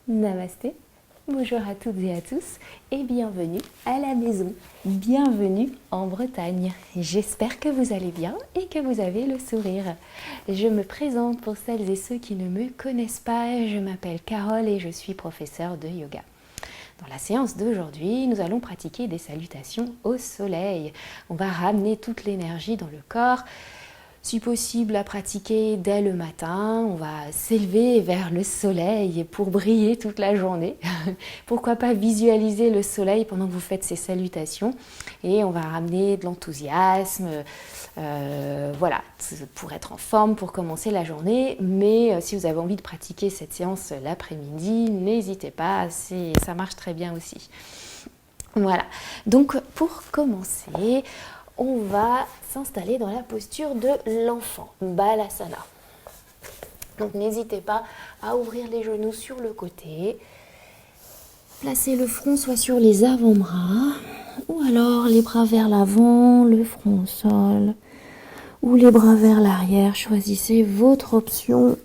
Namasté, bonjour à toutes et à tous et bienvenue à la maison, bienvenue en Bretagne. J'espère que vous allez bien et que vous avez le sourire. Je me présente pour celles et ceux qui ne me connaissent pas, je m'appelle Carole et je suis professeure de yoga. Dans la séance d'aujourd'hui, nous allons pratiquer des salutations au soleil. On va ramener toute l'énergie dans le corps. Si possible à pratiquer dès le matin, on va s'élever vers le soleil pour briller toute la journée. Pourquoi pas visualiser le soleil pendant que vous faites ces salutations et on va ramener de l'enthousiasme, voilà, pour être en forme, pour commencer la journée. Mais si vous avez envie de pratiquer cette séance l'après-midi, n'hésitez pas, ça marche très bien aussi. Voilà, donc pour commencer, on va s'installer dans la posture de l'enfant, Balasana. Donc n'hésitez pas à ouvrir les genoux sur le côté, placez le front soit sur les avant-bras, ou alors les bras vers l'avant, le front au sol, ou les bras vers l'arrière. Choisissez votre option,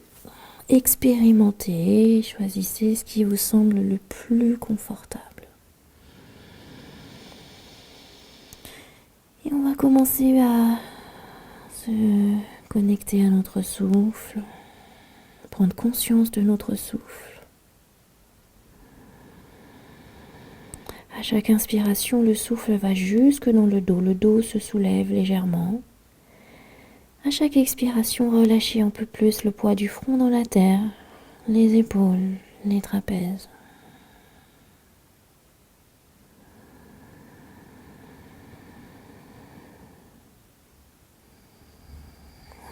expérimentez, choisissez ce qui vous semble le plus confortable. Et on va commencer à se connecter à notre souffle, prendre conscience de notre souffle. À chaque inspiration, le souffle va jusque dans le dos se soulève légèrement. À chaque expiration, relâchez un peu plus le poids du front dans la terre, les épaules, les trapèzes.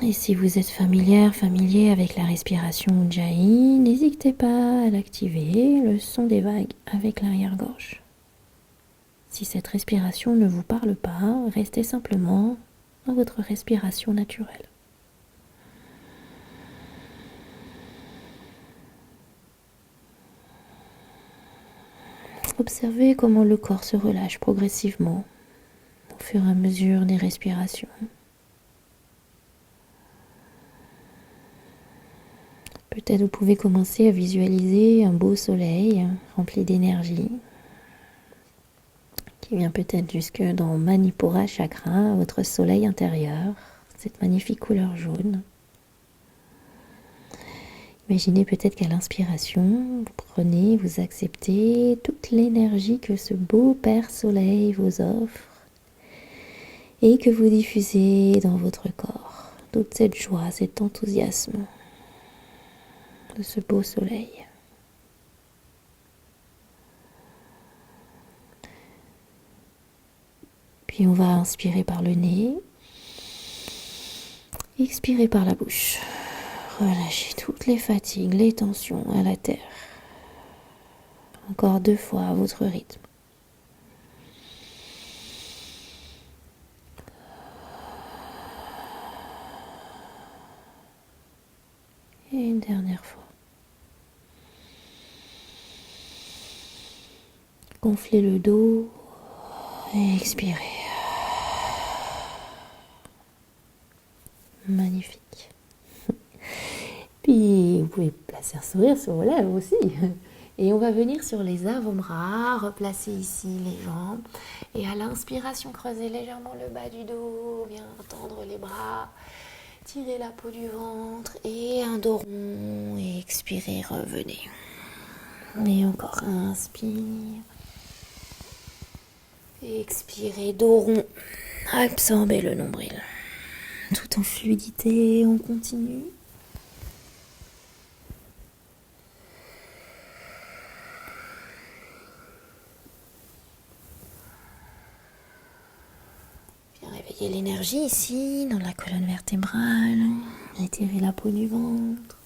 Et si vous êtes familier avec la respiration Ujjayi, n'hésitez pas à l'activer, le son des vagues avec l'arrière-gorge. Si cette respiration ne vous parle pas, restez simplement dans votre respiration naturelle. Observez comment le corps se relâche progressivement au fur et à mesure des respirations. Peut-être vous pouvez commencer à visualiser un beau soleil rempli d'énergie qui vient peut-être jusque dans Manipura Chakra, votre soleil intérieur, cette magnifique couleur jaune. Imaginez peut-être qu'à l'inspiration, vous prenez, vous acceptez toute l'énergie que ce beau Père Soleil vous offre et que vous diffusez dans votre corps. Toute cette joie, cet enthousiasme de ce beau soleil. Puis on va inspirer par le nez, expirer par la bouche. Relâchez toutes les fatigues, les tensions à la terre. Encore 2 fois à votre rythme. Et une dernière fois. Gonflez le dos et expirez. Magnifique. Puis vous pouvez placer un sourire sur vos lèvres aussi. Et on va venir sur les avant-bras, replacer ici les jambes. Et à l'inspiration, creusez légèrement le bas du dos, bien tendre les bras. Tirez la peau du ventre et un dos rond. Et expirez, revenez. Et encore, inspire. Et expirez, dos rond. Absorbez le nombril. Tout en fluidité, on continue. Bien réveiller l'énergie ici, dans la colonne vertébrale. Étirez la peau du ventre.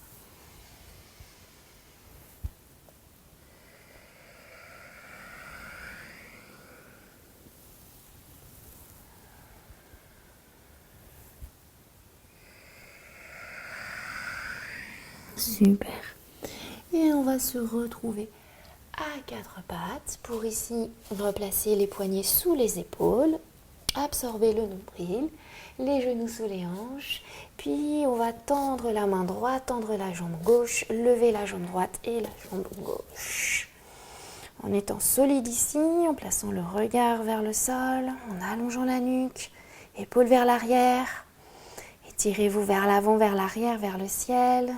Super. Et on va se retrouver à 4 pattes pour ici replacer les poignets sous les épaules Absorbez le nombril, les genoux sous les hanches. Puis on va tendre la main droite, tendre la jambe gauche, lever la jambe droite et la jambe gauche. En étant solide ici, en plaçant le regard vers le sol, en allongeant la nuque, épaules vers l'arrière. Étirez-vous vers l'avant, vers l'arrière, vers le ciel.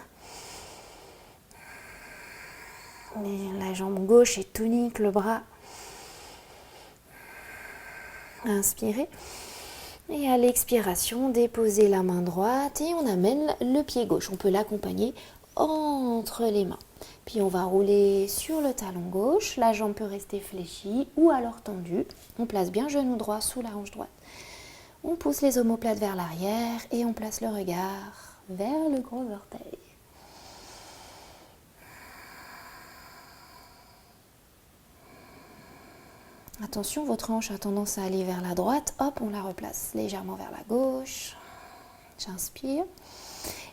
La jambe gauche est tonique, le bras. Inspirez. Et à l'expiration, déposez la main droite et on amène le pied gauche. On peut l'accompagner entre les mains. Puis on va rouler sur le talon gauche. La jambe peut rester fléchie ou alors tendue. On place bien genou droit sous la hanche droite. On pousse les omoplates vers l'arrière et on place le regard vers le gros orteil. Attention, votre hanche a tendance à aller vers la droite. Hop, on la replace légèrement vers la gauche. J'inspire.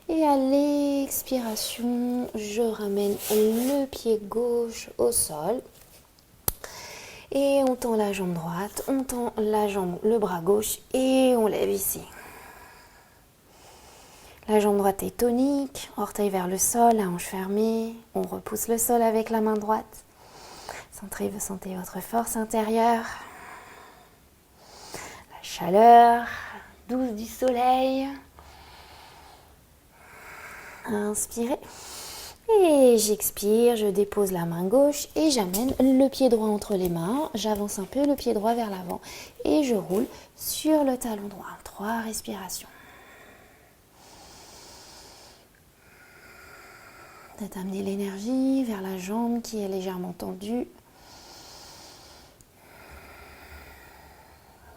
Et à l'expiration, je ramène le pied gauche au sol. Et on tend la jambe droite, on tend le bras gauche et on lève ici. La jambe droite est tonique, orteil vers le sol, la hanche fermée. On repousse le sol avec la main droite. Sentez votre force intérieure. La chaleur douce du soleil. Inspirez. Et j'expire, je dépose la main gauche et j'amène le pied droit entre les mains. J'avance un peu le pied droit vers l'avant et je roule sur le talon droit. 3 respirations. D'amener l'énergie vers la jambe qui est légèrement tendue.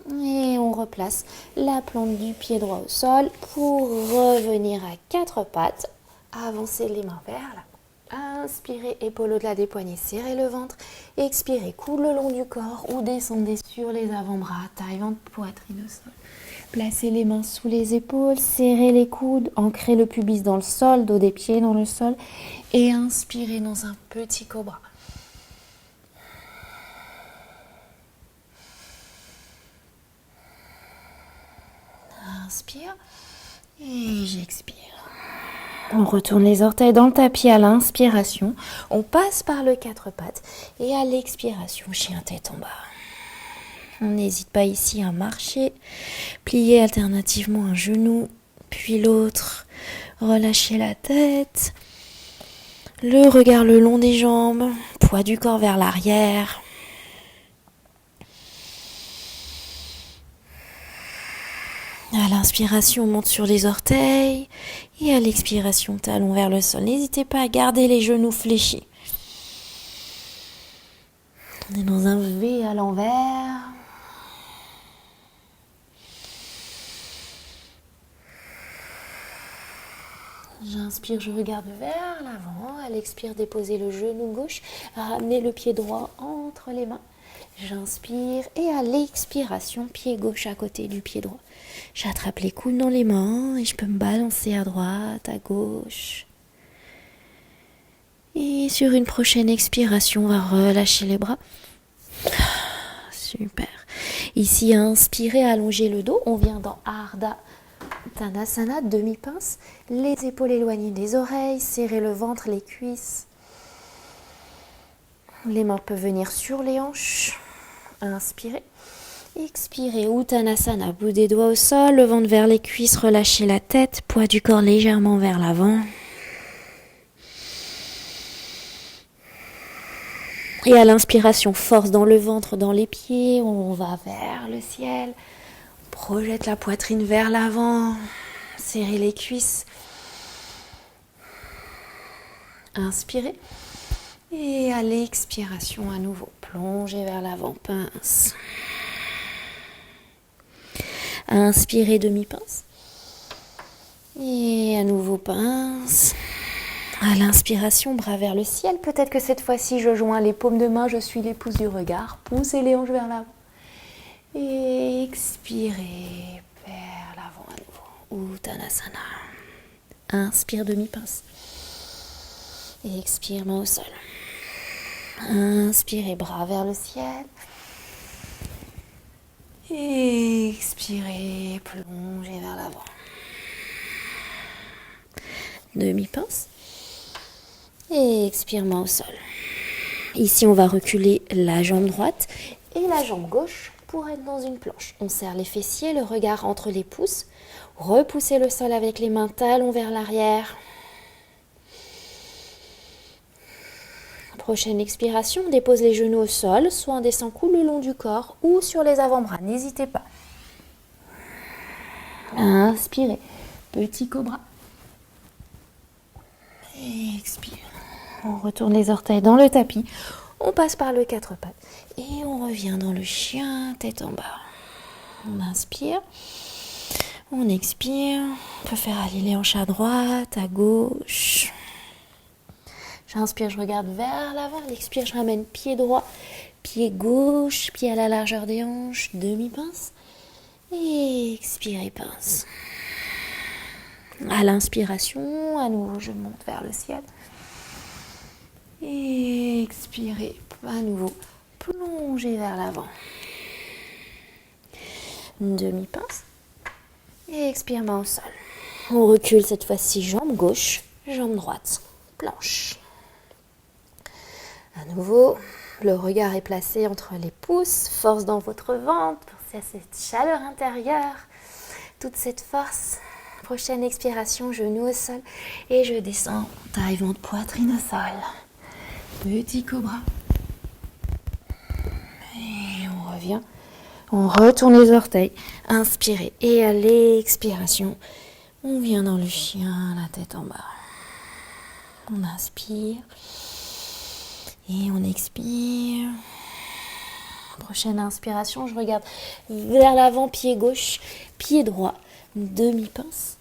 Et on replace la plante du pied droit au sol pour revenir à 4 pattes. Avancez les mains vers l'avant. Inspirez, épaules au-delà des poignets, serrez le ventre. Expirez, coude le long du corps ou descendez sur les avant-bras, taille, ventre, poitrine au sol. Placez les mains sous les épaules, serrez les coudes, ancrez le pubis dans le sol, dos des pieds dans le sol. Et inspirez dans un petit cobra. Inspire et j'expire. On retourne les orteils dans le tapis à l'inspiration. On passe par le 4 pattes et à l'expiration, chien tête en bas. On n'hésite pas ici à marcher. Plier alternativement un genou puis l'autre. Relâchez la tête. Le regard le long des jambes. Poids du corps vers l'arrière. À l'inspiration, on monte sur les orteils. Et à l'expiration, talon vers le sol. N'hésitez pas à garder les genoux fléchis. On est dans un V à l'envers. J'inspire, je regarde vers l'avant. À l'expire, déposez le genou gauche. Ramenez le pied droit entre les mains. J'inspire et à l'expiration, pied gauche à côté du pied droit. J'attrape les coudes dans les mains et je peux me balancer à droite, à gauche. Et sur une prochaine expiration, on va relâcher les bras. Super. Ici, inspirez, allongez le dos. On vient dans Ardha Tanasana, demi-pince. Les épaules éloignées des oreilles. Serrez le ventre, les cuisses. Les mains peuvent venir sur les hanches. Inspirez. Expirez, Uttanasana, bout des doigts au sol, le ventre vers les cuisses, relâchez la tête, poids du corps légèrement vers l'avant. Et à l'inspiration, force dans le ventre, dans les pieds, on va vers le ciel. On projette la poitrine vers l'avant, serrez les cuisses. Inspirez. Et à l'expiration, à nouveau, plongez vers l'avant, pince. Inspirez, demi-pince. Et à nouveau, pince. À l'inspiration, bras vers le ciel. Peut-être que cette fois-ci, je joins les paumes de main, je suis les pouces du regard. Poussez les hanches vers l'avant. Et expirez vers l'avant à nouveau. Uttanasana. Inspire, demi-pince. Et expire, main au sol. Inspirez, bras vers le ciel. Expirez, plongez vers l'avant. Demi-pince. Expire, main au sol. Ici, on va reculer la jambe droite et la jambe gauche pour être dans une planche. On serre les fessiers, le regard entre les pouces. Repoussez le sol avec les mains, talons vers l'arrière. Prochaine expiration, on dépose les genoux au sol, soit on descend cou le long du corps ou sur les avant-bras. N'hésitez pas. Inspirez, petit cobra. Expire. On retourne les orteils dans le tapis. On passe par le quatre pattes et on revient dans le chien, tête en bas. On inspire. On expire. On peut faire aller les hanches à droite, à gauche. J'inspire, je regarde vers l'avant. L'expire, je ramène pied droit, pied gauche, pied à la largeur des hanches, demi-pince. Et expirez, pince. À l'inspiration, à nouveau, je monte vers le ciel. Et expirez, à nouveau, plongez vers l'avant. Demi-pince. Et expire, main au sol. On recule cette fois-ci, jambe gauche, jambe droite, planche. À nouveau, le regard est placé entre les pouces, force dans votre ventre, pensez à cette chaleur intérieure, toute cette force. Prochaine expiration, genou au sol et je descends, taille, ventre, poitrine au sol. Petit cobra. Et on revient, on retourne les orteils, inspirez et à l'expiration, on vient dans le chien, la tête en bas. On inspire. Et on expire. Prochaine inspiration, je regarde vers l'avant, pied gauche, pied droit, demi-pince.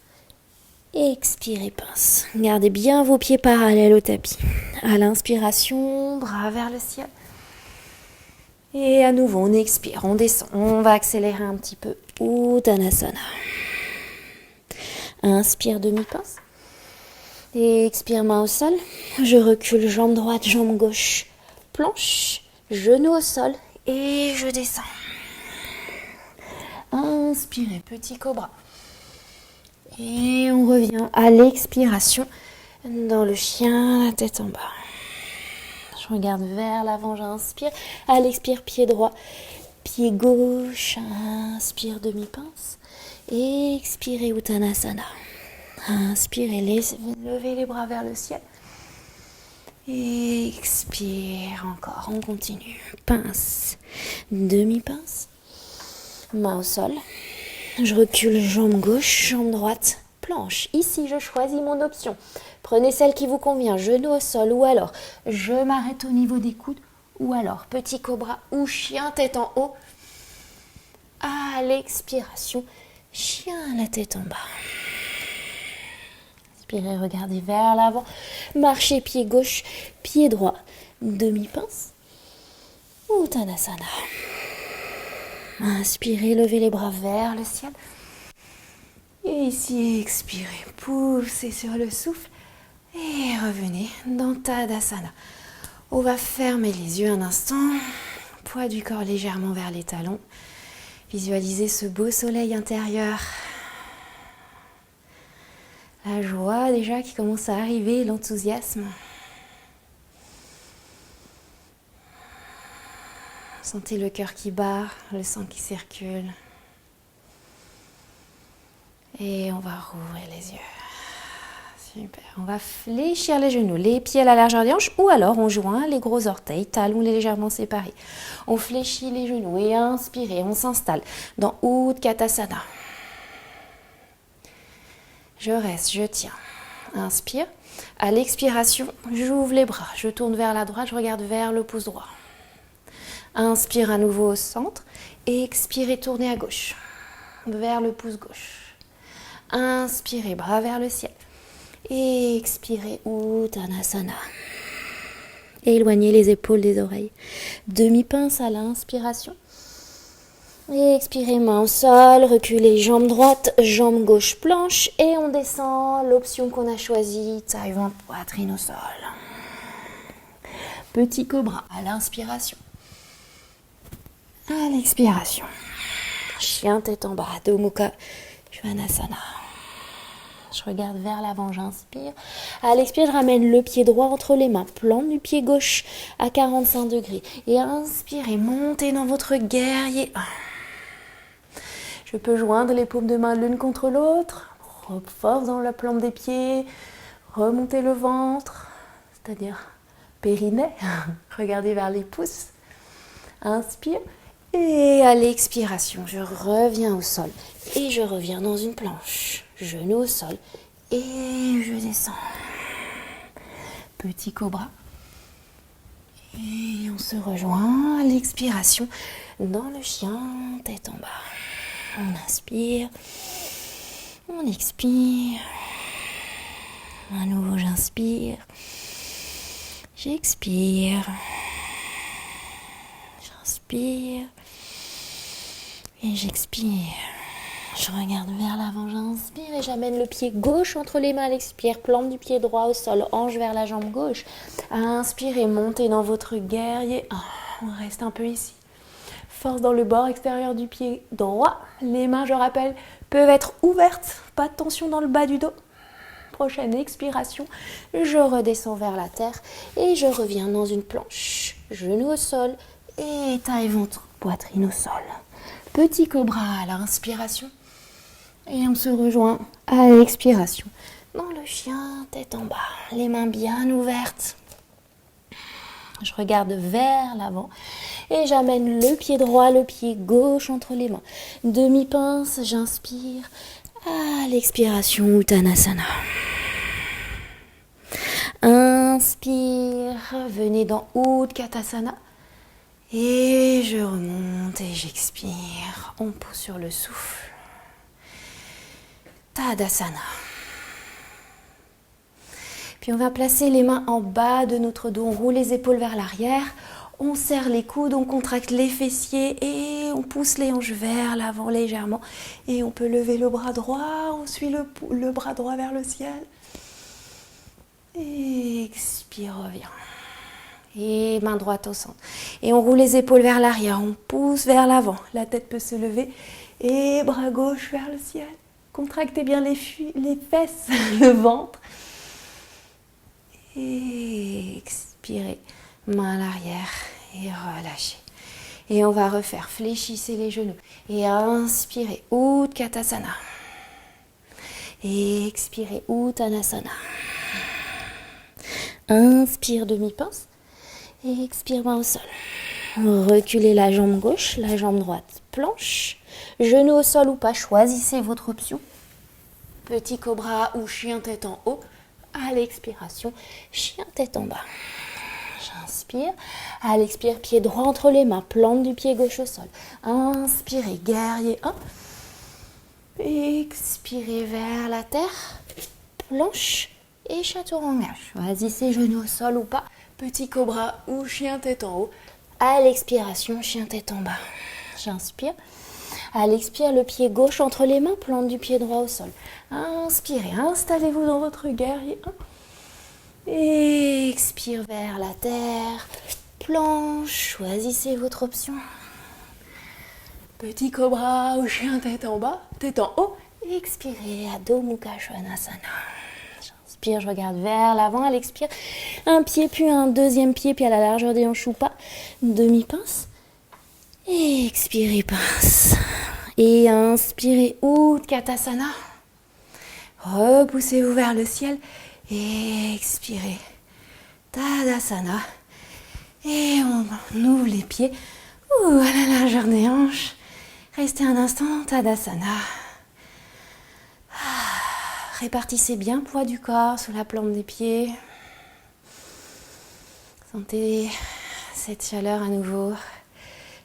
Expirez, pince. Gardez bien vos pieds parallèles au tapis. À l'inspiration, bras vers le ciel. Et à nouveau, on expire, on descend. On va accélérer un petit peu. Uttanasana. Inspire, demi-pince. Et expire, main au sol. Je recule, jambe droite, jambe gauche. Planche, genou au sol. Et je descends. Inspirez, petit cobra. Et on revient à l'expiration dans le chien, la tête en bas. Je regarde vers l'avant, j'inspire. À l'expire, pied droit, pied gauche. Inspire, demi-pince. Et expirez, Uttanasana. Inspirez, levez les bras vers le ciel. Expire encore, on continue. Pince, demi-pince. Main au sol. Je recule, jambe gauche, jambe droite, planche. Ici, je choisis mon option. Prenez celle qui vous convient, genou au sol ou alors je m'arrête au niveau des coudes ou alors petit cobra ou chien tête en haut. À l'expiration, chien la tête en bas. Inspirez, regardez vers l'avant. Marchez pied gauche, pied droit, demi-pince. Uttanasana. Inspirez, levez les bras vers le ciel. Et ici, expirez, poussez sur le souffle. Et revenez dans Tadasana. On va fermer les yeux un instant. Poids du corps légèrement vers les talons. Visualisez ce beau soleil intérieur. La joie déjà qui commence à arriver, l'enthousiasme. Sentez le cœur qui bat, le sang qui circule. Et on va rouvrir les yeux. Super. On va fléchir les genoux, les pieds à la largeur des hanches ou alors on joint les gros orteils, talons légèrement séparés. On fléchit les genoux et inspirez, on s'installe dans Utkatasana. Je reste, je tiens. Inspire. À l'expiration, j'ouvre les bras. Je tourne vers la droite, je regarde vers le pouce droit. Inspire à nouveau au centre. Et expirez, tournez à gauche. Vers le pouce gauche. Inspirez, bras vers le ciel. Et expirez, Uttanasana. Éloignez les épaules des oreilles. Demi-pince à l'inspiration. Et expirez, main au sol, reculez, jambe droite, jambe gauche, planche. Et on descend, l'option qu'on a choisie, taille, ventre, poitrine au sol. Petit cobra à l'inspiration. À l'expiration. chien tête en bas, Adho Mukha Svanasana. Je regarde vers l'avant, j'inspire. À l'expire, je ramène le pied droit entre les mains. Plante du pied gauche à 45 degrés. Et inspirez, montez dans votre guerrier. Je peux joindre les paumes de main l'une contre l'autre. Force dans la plante des pieds. Remontez le ventre, c'est-à-dire périnée. Regardez vers les pouces. Inspire. Et à l'expiration, je reviens au sol. Et je reviens dans une planche. Genou au sol. Et je descends. Petit cobra. Et on se rejoint à l'expiration dans le chien, tête en bas. On inspire. On expire. À nouveau, j'inspire. J'expire. J'inspire. Et j'expire. Je regarde vers l'avant, j'inspire et j'amène le pied gauche entre les mains à l'expire. Plante du pied droit au sol, hanche vers la jambe gauche. Inspirez, montez dans votre guerrier. On reste un peu ici. Force dans le bord extérieur du pied droit. Les mains, je rappelle, peuvent être ouvertes. Pas de tension dans le bas du dos. Prochaine expiration, je redescends vers la terre et je reviens dans une planche. Genou au sol et taille ventre, poitrine au sol. Petit cobra à l'inspiration. Et on se rejoint à l'expiration. Dans le chien, tête en bas, les mains bien ouvertes. Je regarde vers l'avant et j'amène le pied droit, le pied gauche entre les mains. Demi-pince, j'inspire. À l'expiration, Uttanasana. Inspire, venez dans Utkatasana. Et je remonte et j'expire. On pousse sur le souffle. Tadasana. Puis on va placer les mains en bas de notre dos. On roule les épaules vers l'arrière. On serre les coudes, on contracte les fessiers et on pousse les hanches vers l'avant légèrement. Et on peut lever le bras droit. On suit le bras droit vers le ciel. Et expire, reviens. Et main droite au centre. Et on roule les épaules vers l'arrière. On pousse vers l'avant. La tête peut se lever. Et bras gauche vers le ciel. Contractez bien les fesses, le ventre. Et expirez. Main à l'arrière. Et relâchez. Et on va refaire. Fléchissez les genoux. Et inspirez. Utkatasana. Et expirez. Uttanasana. Inspire demi-pince. Et expire main au sol. Reculez la jambe gauche, la jambe droite. Planche. Genou au sol ou pas. Choisissez votre option. Petit cobra ou chien tête en haut. À l'expiration, chien tête en bas. J'inspire. À l'expire, pied droit entre les mains. Plante du pied gauche au sol. Inspirez, guerrier 1. Expirez vers la terre. Planche et chaturanga. Choisissez genou au sol ou pas. Petit cobra ou chien tête en haut. À l'expiration, chien tête en bas. J'inspire. À l'expire, le pied gauche entre les mains, plante du pied droit au sol. Inspirez, installez-vous dans votre guerrier 1. Expire vers la terre. Planche, choisissez votre option. Petit cobra ou chien tête en bas, tête en haut. Expirez, Adho Mukha Svanasana. J'inspire, je regarde vers l'avant, à l'expire. Un pied puis un deuxième pied, puis à la largeur des hanches ou pas. Demi-pince. Expirez, pince. Et inspirez, Utkatasana. Repoussez-vous vers le ciel. Et expirez, Tadasana. Et on ouvre les pieds à la largeur des hanches. Restez un instant dans Tadasana. Répartissez bien le poids du corps sous la plante des pieds. Sentez cette chaleur à nouveau.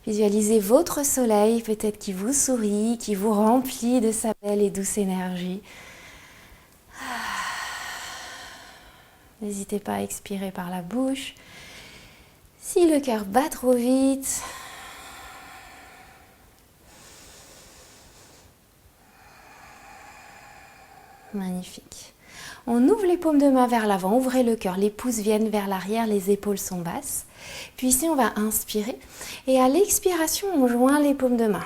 Visualisez votre soleil, peut-être qui vous sourit, qui vous remplit de sa belle et douce énergie. N'hésitez pas à expirer par la bouche. Si le cœur bat trop vite, magnifique. On ouvre les paumes de main vers l'avant, ouvrez le cœur, les pouces viennent vers l'arrière, les épaules sont basses. Puis ici, on va inspirer et à l'expiration, on joint les paumes de main.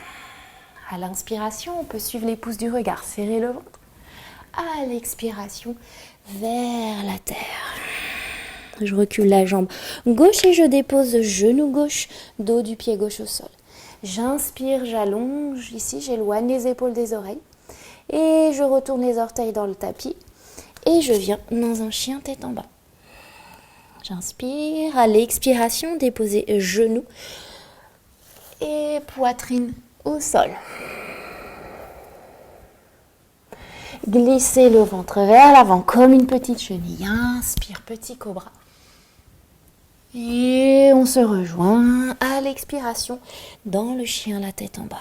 À l'inspiration, on peut suivre les pouces du regard, serrer le ventre. À l'expiration, vers la terre. Je recule la jambe gauche et je dépose genou gauche, dos du pied gauche au sol. J'inspire, j'allonge. Ici, j'éloigne les épaules des oreilles. Et je retourne les orteils dans le tapis. Et je viens dans un chien tête en bas. J'inspire. À l'expiration, déposer genou et poitrine au sol. Glissez le ventre vers l'avant comme une petite chenille. Inspire, petit cobra. Et on se rejoint à l'expiration dans le chien, la tête en bas.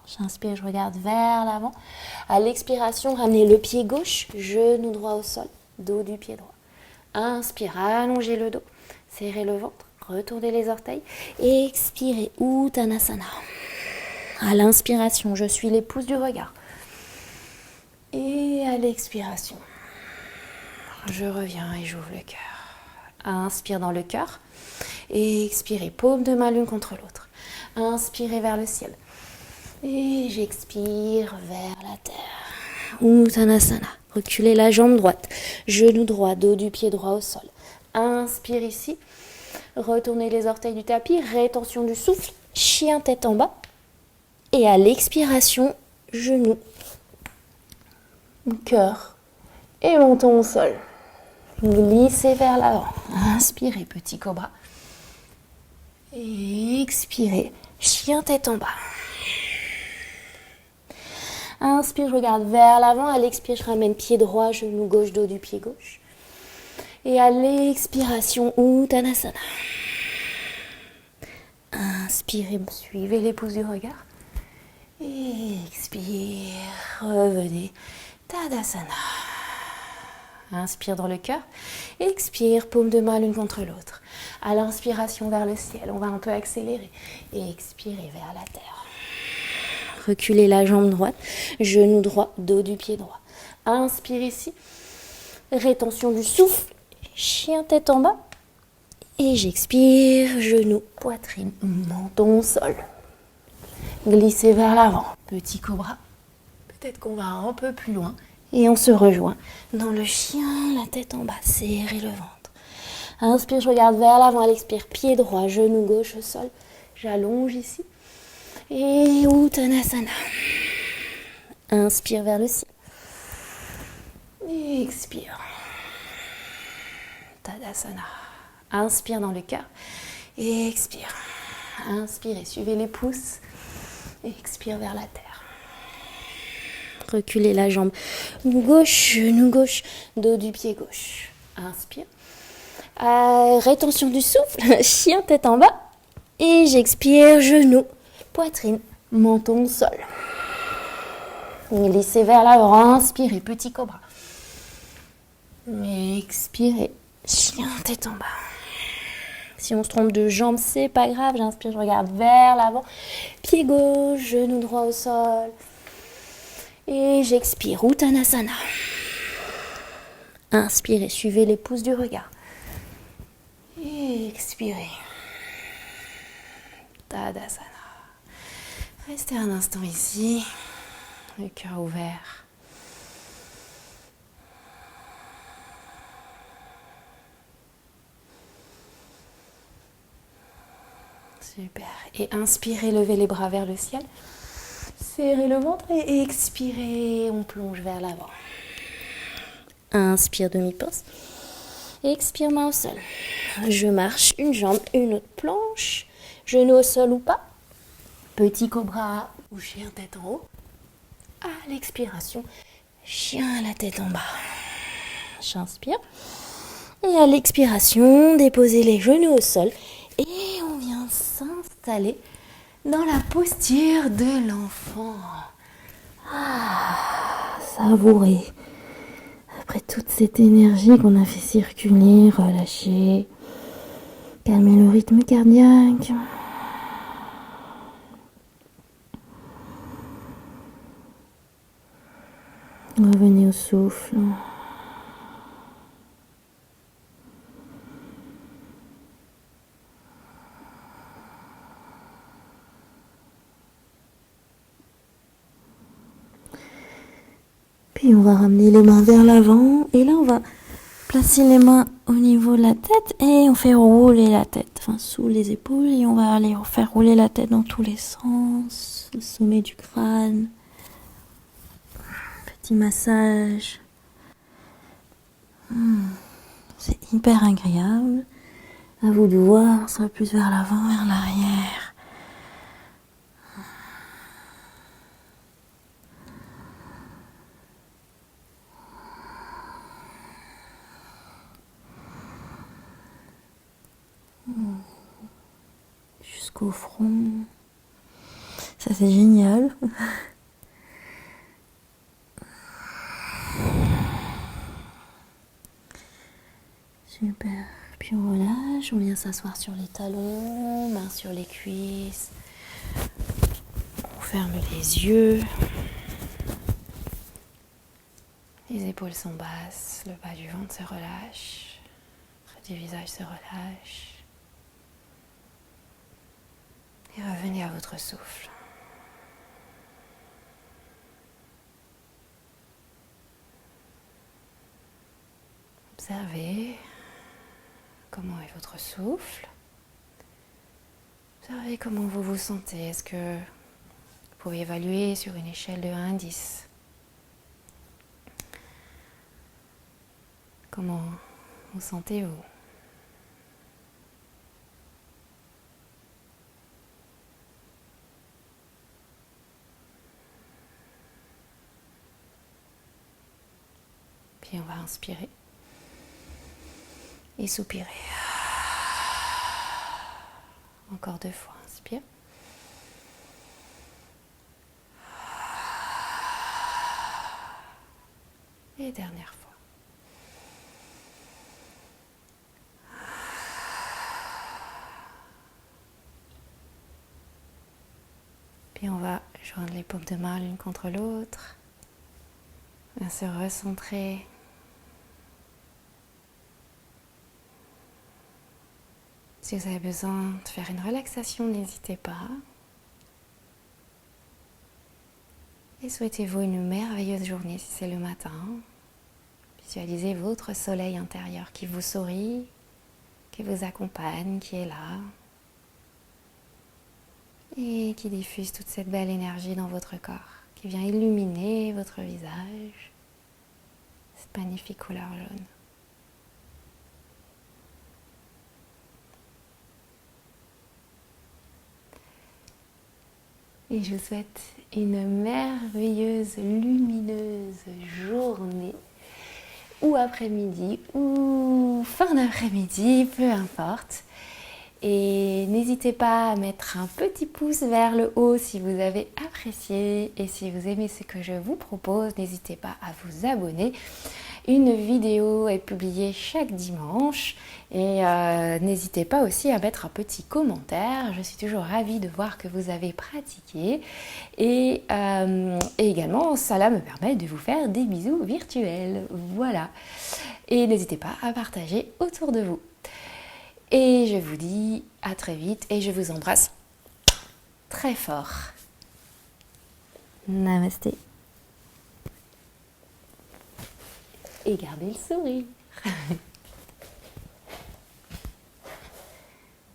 J'inspire, je regarde vers l'avant. À l'expiration, ramenez le pied gauche, genou droit au sol, dos du pied droit. Inspire, allongez le dos, serrez le ventre, retournez les orteils. Expirez, Uttanasana. À l'inspiration, je suis les pouces du regard. Et à l'expiration, je reviens et j'ouvre le cœur. Inspire dans le cœur. Et expirez, paume de main l'une contre l'autre. Inspirez vers le ciel. Et j'expire vers la terre. Uttanasana. Reculez la jambe droite. Genou droit, dos du pied droit au sol. Inspire ici. Retournez les orteils du tapis. Rétention du souffle. Chien tête en bas. Et à l'expiration, genou, cœur et menton au sol. Glissez vers l'avant. Inspirez, petit cobra. Et expirez, chien tête en bas. Inspire, je regarde vers l'avant. À l'expire, je ramène pied droit, genou gauche, dos du pied gauche. Et à l'expiration, Uttanasana. Inspirez, suivez les pouces du regard. Et expire, revenez, Tadasana. Inspire dans le cœur. Expire, paume de main l'une contre l'autre. À l'inspiration vers le ciel, on va un peu accélérer. Et expirez vers la terre. Reculez la jambe droite, genou droit, dos du pied droit. Inspire ici. Rétention du souffle. Chien tête en bas. Et j'expire, genou, poitrine, menton au sol. Glissez vers l'avant. Petit cobra. Peut-être qu'on va un peu plus loin. Et on se rejoint dans le chien, la tête en bas, serrez le ventre. Inspire, je regarde vers l'avant, à l'expire, pied droit, genou gauche au sol. J'allonge ici. Et Uttanasana. Inspire vers le ciel. Et expire. Tadasana. Inspire dans le cœur. Et expire. Inspirez, suivez les pouces. Et expire vers la terre. Reculez la jambe gauche, genou gauche, dos du pied gauche. Inspire. Rétention du souffle, chien tête en bas. Et j'expire, genou, poitrine, menton au sol. Glissez vers l'avant, inspirez, petit cobra. Expirez, chien tête en bas. Si on se trompe de jambe, c'est pas grave. J'inspire, je regarde vers l'avant. Pied gauche, genou droit au sol. Et j'expire, Uttanasana. Inspirez, suivez les pouces du regard. Et expirez. Tadasana. Restez un instant ici, le cœur ouvert. Super. Et inspirez, levez les bras vers le ciel. Serrez le ventre et expirez, on plonge vers l'avant. Inspire, demi-pince. Expire, main au sol. Je marche, une jambe, une autre planche. Genou au sol ou pas. Petit cobra ou chien tête en haut. À l'expiration, chien la tête en bas. J'inspire. Et à l'expiration, déposez les genoux au sol. Et on vient s'installer dans la posture de l'enfant. Savourez. Après toute cette énergie qu'on a fait circuler, relâchez. Calmez le rythme cardiaque. Revenez au souffle. Puis on va ramener les mains vers l'avant. Et là, on va placer les mains au niveau de la tête. Et on fait rouler la tête. Enfin, sous les épaules. Et on va aller faire rouler la tête dans tous les sens. Le sommet du crâne. Petit massage. C'est hyper agréable. À vous de voir, ça va plus vers l'avant, vers l'arrière. Jusqu'au front. Ça, c'est génial. Super. Puis on relâche, on vient s'asseoir sur les talons, mains sur les cuisses. On ferme les yeux. Les épaules sont basses, le bas du ventre se relâche, le près du visage se relâche. Et revenez à votre souffle. Observez comment est votre souffle. Observez comment vous vous sentez. Est-ce que vous pouvez évaluer sur une échelle de 1 à 10? Comment vous sentez-vous? Puis on va inspirer et soupirer. Encore 2 fois, inspire. Et dernière fois. Puis on va joindre les paumes de main l'une contre l'autre. On va se recentrer. Si vous avez besoin de faire une relaxation, n'hésitez pas. Et souhaitez-vous une merveilleuse journée si c'est le matin. Visualisez votre soleil intérieur qui vous sourit, qui vous accompagne, qui est là. Et qui diffuse toute cette belle énergie dans votre corps, qui vient illuminer votre visage. Cette magnifique couleur jaune. Et je vous souhaite une merveilleuse, lumineuse journée, ou après-midi, ou fin d'après-midi, peu importe. Et n'hésitez pas à mettre un petit pouce vers le haut si vous avez apprécié. Et si vous aimez ce que je vous propose, n'hésitez pas à vous abonner. Une vidéo est publiée chaque dimanche. Et n'hésitez pas aussi à mettre un petit commentaire. Je suis toujours ravie de voir que vous avez pratiqué. Et également, cela me permet de vous faire des bisous virtuels. Voilà. Et n'hésitez pas à partager autour de vous. Et je vous dis à très vite et je vous embrasse très fort. Namasté. Et gardez le sourire.